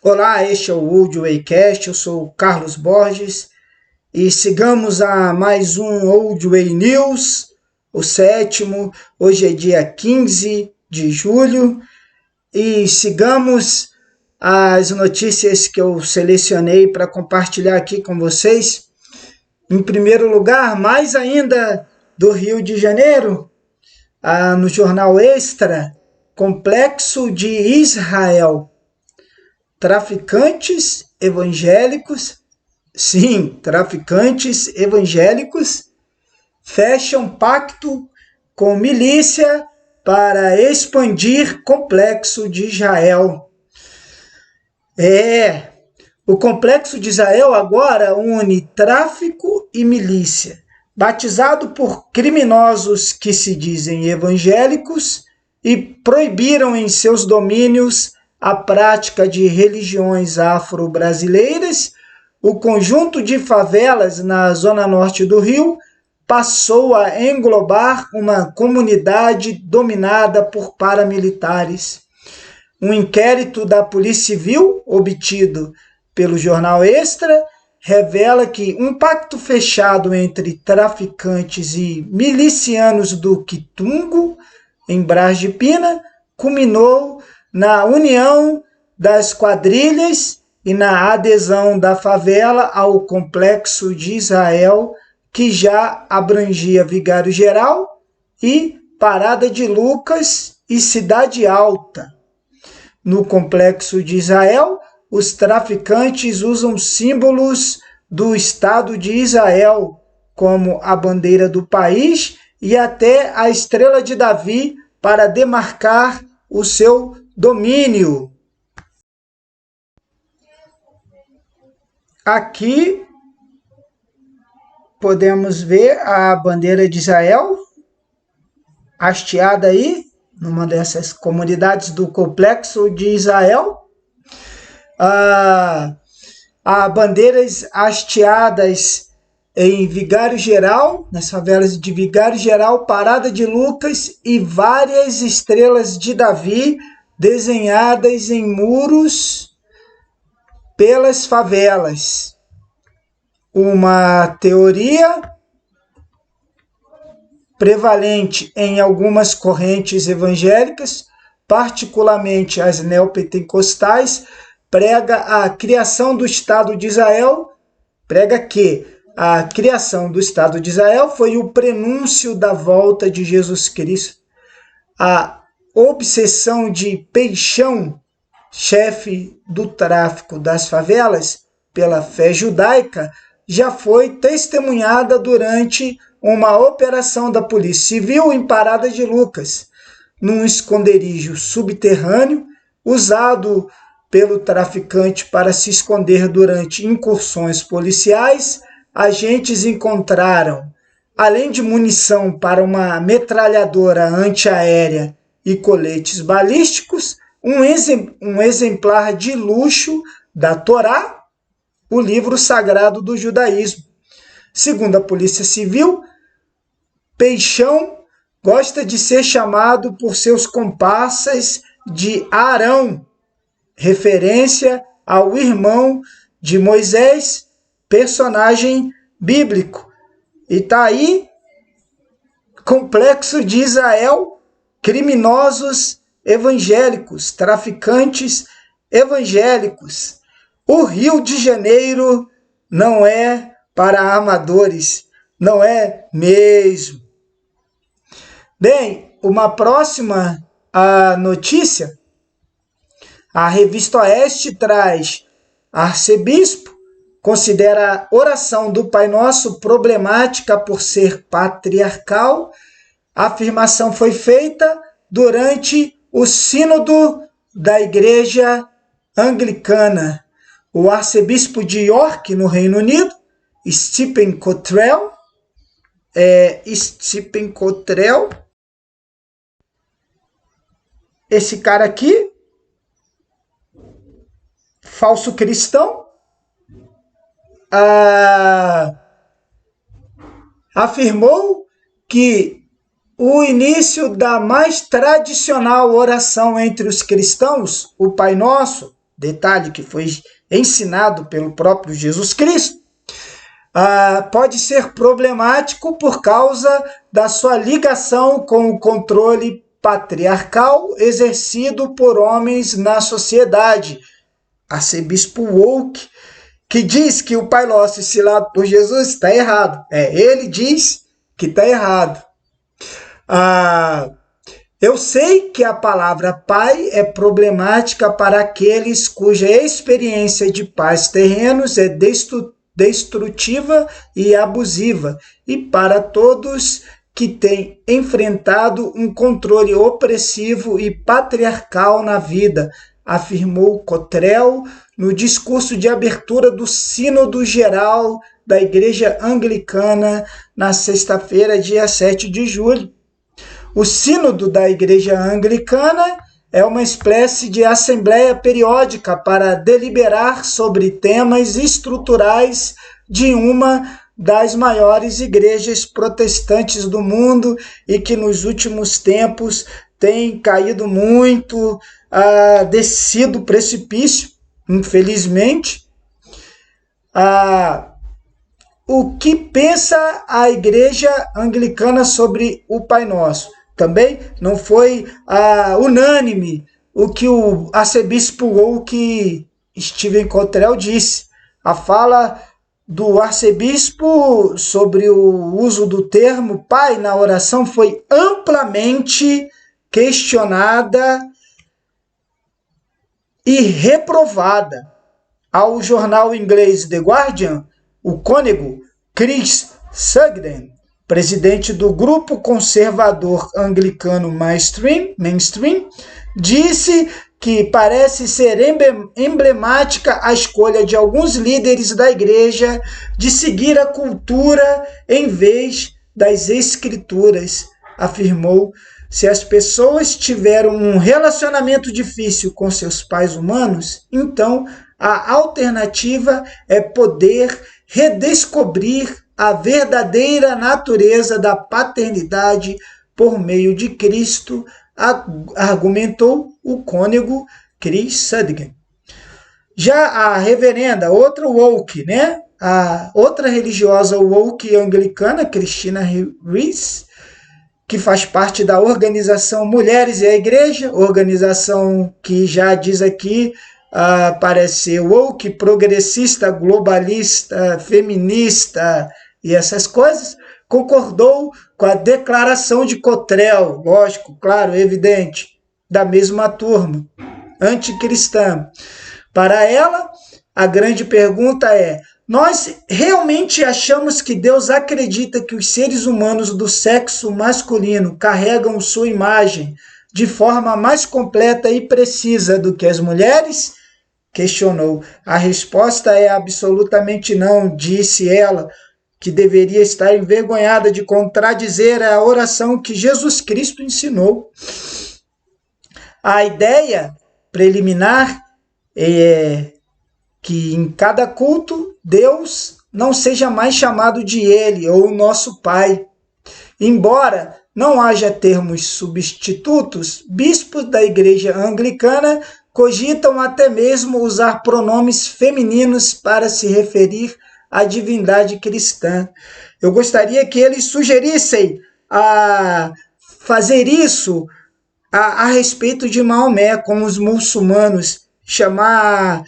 Olá, este é o Old Waycast, eu sou o Carlos Borges e sigamos a mais um Old Way News, o sétimo. Hoje é dia 15 de julho e sigamos as notícias que eu selecionei para compartilhar aqui com vocês. Em primeiro lugar, mais ainda do Rio de Janeiro, no Jornal Extra, Complexo de Israel. Traficantes evangélicos, sim, traficantes evangélicos fecham pacto com milícia para expandir complexo de Israel. O complexo de Israel agora une tráfico e milícia. Batizado por criminosos que se dizem evangélicos e proibiram em seus domínios a prática de religiões afro-brasileiras, o conjunto de favelas na zona norte do Rio passou a englobar uma comunidade dominada por paramilitares. Um inquérito da Polícia Civil, obtido pelo Jornal Extra, revela que um pacto fechado entre traficantes e milicianos do Quitungo, em Braz de Pina, culminou na união das quadrilhas e na adesão da favela ao complexo de Israel, que já abrangia Vigário Geral e Parada de Lucas e Cidade Alta. No complexo de Israel, os traficantes usam símbolos do Estado de Israel, como a bandeira do país e até a estrela de Davi, para demarcar o seu domínio. Aqui podemos ver a bandeira de Israel hasteada aí, numa dessas comunidades do complexo de Israel. Há bandeiras hasteadas em Vigário Geral, nas favelas de Vigário Geral, Parada de Lucas e várias estrelas de Davi desenhadas em muros pelas favelas. Uma teoria prevalente em algumas correntes evangélicas, particularmente as neopentecostais, prega a criação do Estado de Israel, prega que a criação do Estado de Israel foi o prenúncio da volta de Jesus Cristo. A obsessão de Peixão, chefe do tráfico das favelas, pela fé judaica, já foi testemunhada durante uma operação da Polícia Civil em Parada de Lucas, num esconderijo subterrâneo usado pelo traficante para se esconder durante incursões policiais. Agentes encontraram, além de munição para uma metralhadora antiaérea e coletes balísticos, um exemplar de luxo da Torá, o livro sagrado do judaísmo. Segundo a Polícia Civil, Peixão gosta de ser chamado por seus comparsas de Arão, referência ao irmão de Moisés, personagem bíblico. E tá aí, complexo de Israel, criminosos evangélicos, traficantes evangélicos. O Rio de Janeiro não é para amadores, não é mesmo. Bem, uma próxima notícia, a Revista Oeste traz: arcebispo considera a oração do Pai Nosso problemática por ser patriarcal. A afirmação foi feita durante o sínodo da Igreja Anglicana. O arcebispo de York, no Reino Unido, Stephen Cottrell, esse cara aqui, falso cristão, afirmou que o início da mais tradicional oração entre os cristãos, o Pai Nosso, detalhe que foi ensinado pelo próprio Jesus Cristo, pode ser problemático por causa da sua ligação com o controle patriarcal exercido por homens na sociedade. Arcebispo Wolk, que diz que o Pai Nosso ensinado por Jesus está errado. Ele diz que está errado. Eu sei que a palavra pai é problemática para aqueles cuja experiência de pais terrenos é destrutiva e abusiva, e para todos que têm enfrentado um controle opressivo e patriarcal na vida, afirmou Cottrell no discurso de abertura do Sínodo Geral da Igreja Anglicana na sexta-feira, dia 7 de julho. O Sínodo da Igreja Anglicana é uma espécie de assembleia periódica para deliberar sobre temas estruturais de uma das maiores igrejas protestantes do mundo e que nos últimos tempos tem caído muito, descido o precipício, infelizmente. O que pensa a Igreja Anglicana sobre o Pai Nosso? Também não foi unânime o que o arcebispo Wolk Stephen Cottrell disse. A fala do arcebispo sobre o uso do termo pai na oração foi amplamente questionada e reprovada. Ao jornal inglês The Guardian, o cônego Chris Sugden, presidente do grupo conservador anglicano Mainstream, disse que parece ser emblemática a escolha de alguns líderes da igreja de seguir a cultura em vez das escrituras. Afirmou: se as pessoas tiveram um relacionamento difícil com seus pais humanos, então a alternativa é poder redescobrir a verdadeira natureza da paternidade por meio de Cristo, argumentou o cônego Chris Sugden. Já a reverenda, outra woke, a outra religiosa woke anglicana, Christina Rees, que faz parte da organização Mulheres e a Igreja, organização que já diz aqui, parece ser woke, progressista, globalista, feminista e essas coisas, concordou com a declaração de Cottrell, lógico, claro, evidente, da mesma turma, anticristã. Para ela, a grande pergunta é: nós realmente achamos que Deus acredita que os seres humanos do sexo masculino carregam sua imagem de forma mais completa e precisa do que as mulheres? Questionou. A resposta é absolutamente não, disse ela, que deveria estar envergonhada de contradizer a oração que Jesus Cristo ensinou. A ideia preliminar é que em cada culto Deus não seja mais chamado de Ele ou nosso Pai. Embora não haja termos substitutos, bispos da Igreja Anglicana cogitam até mesmo usar pronomes femininos para se referir à divindade cristã. Eu gostaria que eles sugerissem a fazer isso a respeito de Maomé, como os muçulmanos, chamar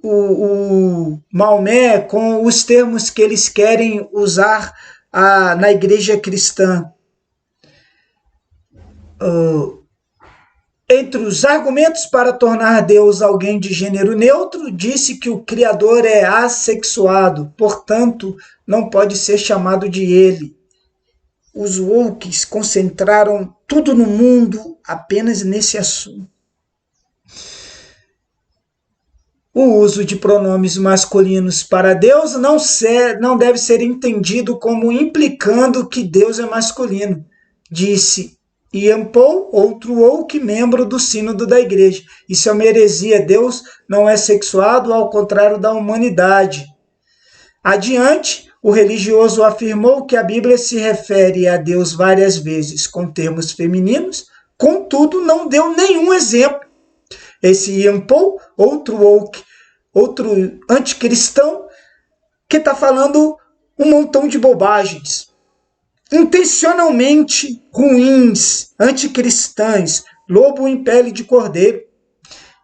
o Maomé com os termos que eles querem usar na igreja cristã. Entre os argumentos para tornar Deus alguém de gênero neutro, disse que o Criador é assexuado, portanto, não pode ser chamado de ele. Os wokes concentraram tudo no mundo apenas nesse assunto. O uso de pronomes masculinos para Deus não deve ser entendido como implicando que Deus é masculino, disse Ian Paul, outro woke membro do sínodo da igreja. Isso é uma heresia. Deus não é sexuado, ao contrário da humanidade. Adiante, o religioso afirmou que a Bíblia se refere a Deus várias vezes com termos femininos, contudo, não deu nenhum exemplo esse Ian Paul, outro woke, outro anticristão, que está falando um montão de bobagens, intencionalmente ruins, anticristãs, lobo em pele de cordeiro.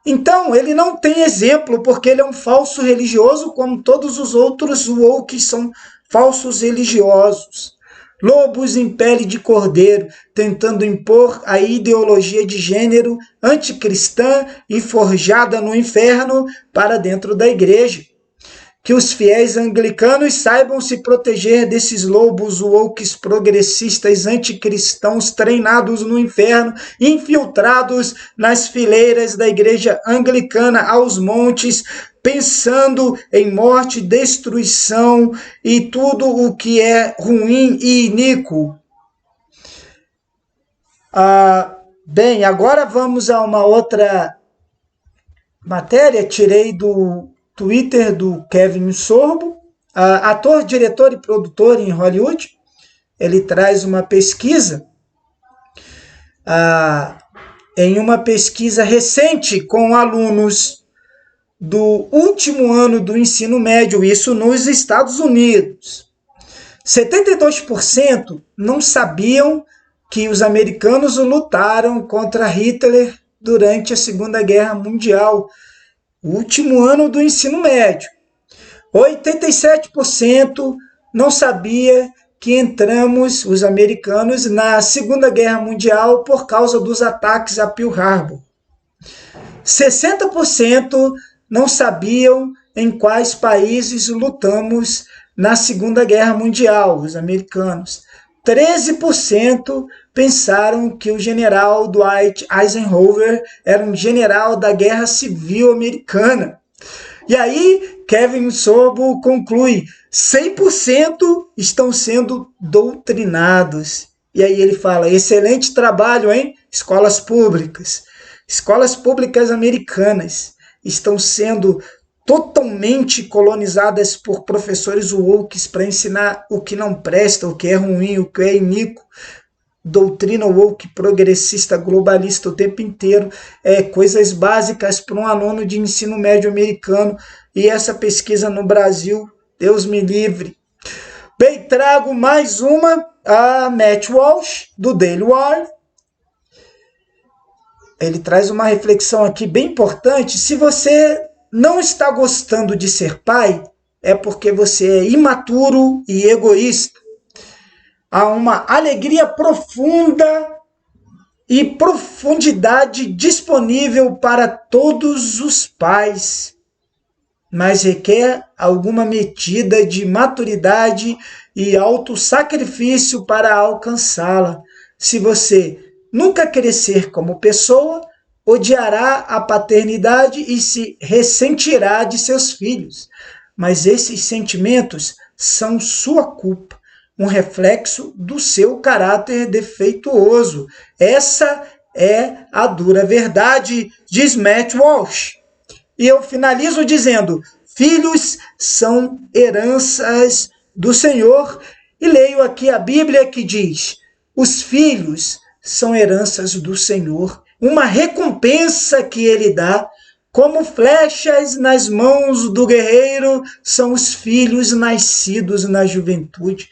Então, ele não tem exemplo, porque ele é um falso religioso, como todos os outros woke são falsos religiosos. Lobos em pele de cordeiro, tentando impor a ideologia de gênero anticristã e forjada no inferno para dentro da igreja. Que os fiéis anglicanos saibam se proteger desses lobos wokes progressistas anticristãos treinados no inferno, infiltrados nas fileiras da igreja anglicana aos montes, pensando em morte, destruição e tudo o que é ruim e iníquo. Bem, agora vamos a uma outra matéria, tirei do Twitter do Kevin Sorbo, ator, diretor e produtor em Hollywood. Ele traz uma pesquisa, em uma pesquisa recente com alunos do último ano do ensino médio, isso nos Estados Unidos. 72% não sabiam que os americanos lutaram contra Hitler durante a Segunda Guerra Mundial. O último ano do ensino médio. 87% não sabia que entramos, os americanos, na Segunda Guerra Mundial por causa dos ataques a Pearl Harbor. 60% não sabiam em quais países lutamos na Segunda Guerra Mundial, os americanos. 13% pensaram que o general Dwight Eisenhower era um general da Guerra Civil Americana. E aí, Kevin Sorbo conclui, 100% estão sendo doutrinados. E aí ele fala, excelente trabalho, hein? Escolas públicas americanas estão sendo totalmente colonizadas por professores woke para ensinar o que não presta, o que é ruim, o que é iníquo. Doutrina woke progressista globalista o tempo inteiro, coisas básicas para um aluno de ensino médio americano, e essa pesquisa no Brasil, Deus me livre. Bem, trago mais uma, a Matt Walsh, do Daily Wire. Ele traz uma reflexão aqui bem importante. Se você não está gostando de ser pai, é porque você é imaturo e egoísta. Há uma alegria profunda e profundidade disponível para todos os pais, mas requer alguma medida de maturidade e autossacrifício para alcançá-la. Se você nunca crescer como pessoa, odiará a paternidade e se ressentirá de seus filhos. Mas esses sentimentos são sua culpa, um reflexo do seu caráter defeituoso. Essa é a dura verdade, diz Matt Walsh. E eu finalizo dizendo, filhos são heranças do Senhor. E leio aqui a Bíblia que diz, os filhos são heranças do Senhor, uma recompensa que ele dá, como flechas nas mãos do guerreiro, são os filhos nascidos na juventude.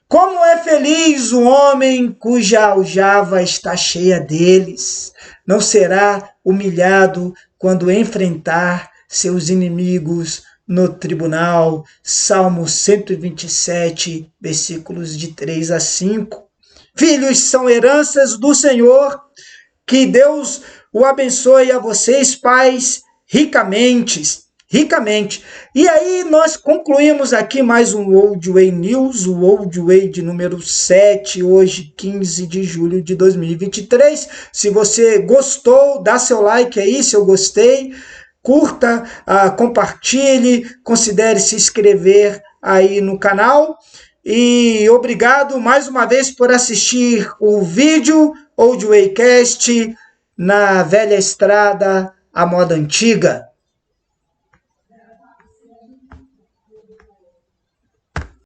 Como é feliz o homem cuja aljava está cheia deles. Não será humilhado quando enfrentar seus inimigos no tribunal. Salmo 127, versículos de 3 a 5. Filhos são heranças do Senhor. Que Deus o abençoe a vocês, pais, ricamente. E aí nós concluímos aqui mais um Old Way News, o Old Way de número 7, hoje 15 de julho de 2023. Se você gostou, dá seu like aí, se eu gostei, curta, compartilhe, considere se inscrever aí no canal. E obrigado mais uma vez por assistir o vídeo Old Way Cast na velha estrada, a moda antiga.